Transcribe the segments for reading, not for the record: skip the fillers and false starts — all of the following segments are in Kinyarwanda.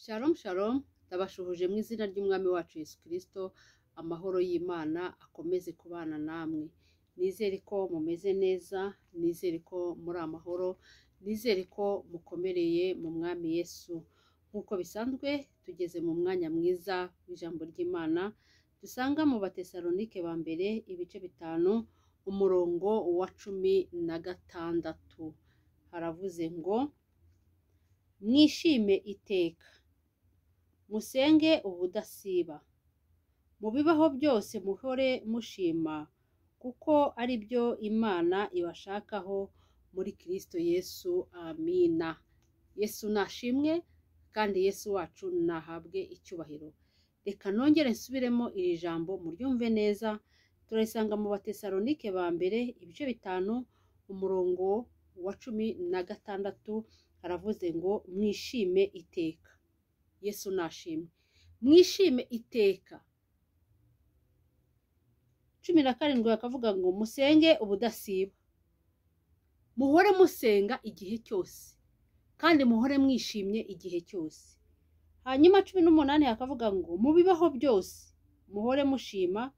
Shalom shalom, ndabashuhuje mu izina ry'umwami wacu Yesu Kristo, amahoro y'Imana akomeze kubana namwe. Nizere ko mumeze neza, nizere ko muri amahoro, nizere ko mukomereye mu mwami Yesu. Nk'uko bisanzwe tugeze mu mwanya mwiza w'ijambo ry'Imana, dusanga mu Batesalonike ba mbere ibice 5 umurongo wa 16. Haravuze ngo mwishime iteka, musenge ubudasiba, mu bibaho byose muhore mushima, kuko ari byo Imana ibashakaho muri Kristo Yesu. Amina. Yesu nashimwe kandi Yesu wacu nahabwe icyubahiro. Reka nongere nsubiremo iri jambo muryumve neza. Turarisanga mu Batesalonike ba mbere ibice 5 umurongo wa 16. Haravuze ngo mwishime iteka. Yesu nashimwe. Mwishime iteka. 17 bakavuga ngo musenge ubudasiba. Muhore musenga igihe cyose, kandi muhore mwishimye igihe cyose. Hanyuma 18 hakavuga ngo mubibaho byose muhore mushima,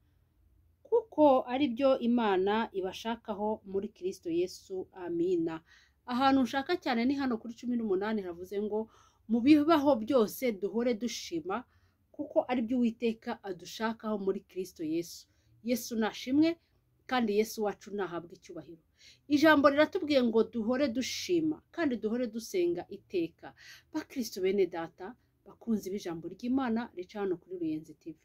kuko ari byo Imana ibashakaho muri Kristo Yesu. Amina. Ahantu nshaka cyane ni hano kuri 18 havuze ngo mu bibaho byose duhore dushima, kuko ari byo Uwiteka adushakaho muri Kristo Yesu. Yesu nashimwe kandi Yesu wacu nahabwe icyubahiro. Ijambo riratubwiye ngo duhore dushima kandi duhore dusenga iteka. Bakristo bene data bakunzi b'ijambo ry'Imana rica hano kuri Ruyenzi TV,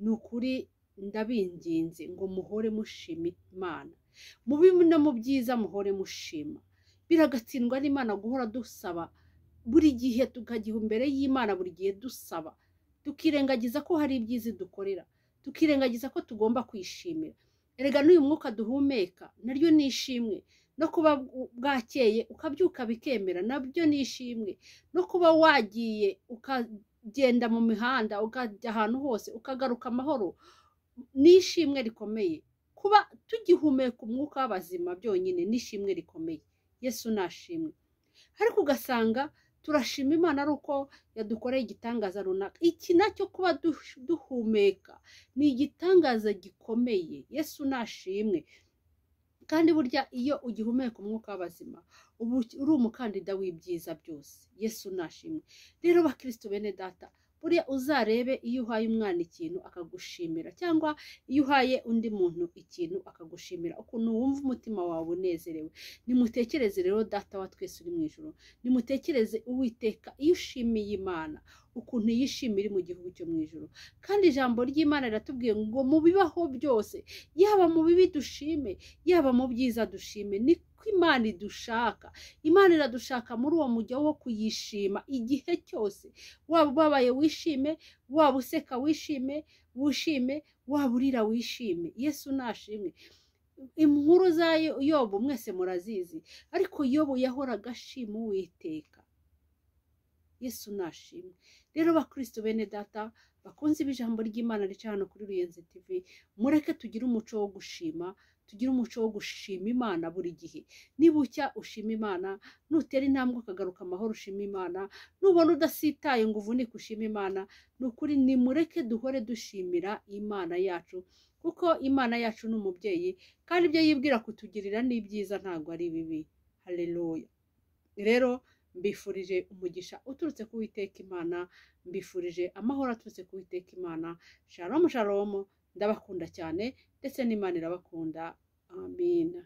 nukuri ndabinginze ngo muhore mushima Imana, mu bibi no mu byiza muhore mushima. Biragatsindwa n'Imana guhora dusaba buri gihe, tukagiha imbere y'Imana buri gihe dusaba, tukirengagiza ko hari ibyiza dukorera, tukirengagiza ko tugomba kwishimira. Erega n'uyu mwuka duhumeka naryo nishimwe, no kuba bwakeye ukabyuka bikemera nabyo nishimwe, no kuba wagiye ukagenda mu mihanda ukajya ahantu hose ukagaruka amahoro nishimwe rikomeye. Kuba tugihumeka umwuka w'abazima byonyine nishimwe rikomeye. Yesu nashimwe. Ariko ugasanga turashima Imana ari uko yadukoreye igitangaza runaka. Iki nacyo kuba duhumeka ni igitangaza gikomeye. Yesu nashimwe. Kandi burya iyo ugihumeka umwuka w'abazima ubu uri umukandida w'ibyiza byose. Yesu nashimwe. Rero bakristo bene data, buriya uzarebe iyo uhaye umwana ikintu akagushimira, cyangwa iyo uhaye undi muntu ikintu akagushimira, ukuntu wumva umutima wawe unezerewe. Nimutekereze rero data wa twese uri mu ijuru, nimutekereze Uwiteka iyo ushimiye Imana ukuntu yishimira mu gihugu cyo mu ijuru. Kandi ijambo ry'Imana riratubwiye ngo mu bibaho byose, yaba mu bibi dushime, yaba mu byiza dushime. Niko Imana idushaka. Imana iradushaka muri uwo mujyo wo kuyishima igihe cyose. Waba ubabaye wishime, waba useka wishime, waba urira wishime. Yesu nashimwe. Inkuru za Yobu mwese murazizi, ariko Yobu yahoraga ashima Uwiteka. Yesu nashimwe. Rero bakristo bene data bakunze ibijambo ry'Imana rica hano kuri Ruyenzi TV, mureke tugire umuco wo gushima, tugire umuco wo gushima Imana buri gihe. Nibucya ushima Imana, nutera intambwe ukagaruka amahoro ushima Imana, nubona udasitaye ngo uvunike ushima Imana. Nukuri nimureke duhore dushimira Imana yacu, kuko Imana yacu ni umubyeyi, kandi ibyo yibwira kutugirira ni byiza, ntabwo ari bibi. Haleluya. Rero mbifurije umugisha uturutse ku Uwiteka Imana, mbifurije amahoro aturutse ku Uwiteka Imana. Shalom shalom, ndabakunda cyane ndetse n'Imana irabakunda. Amina.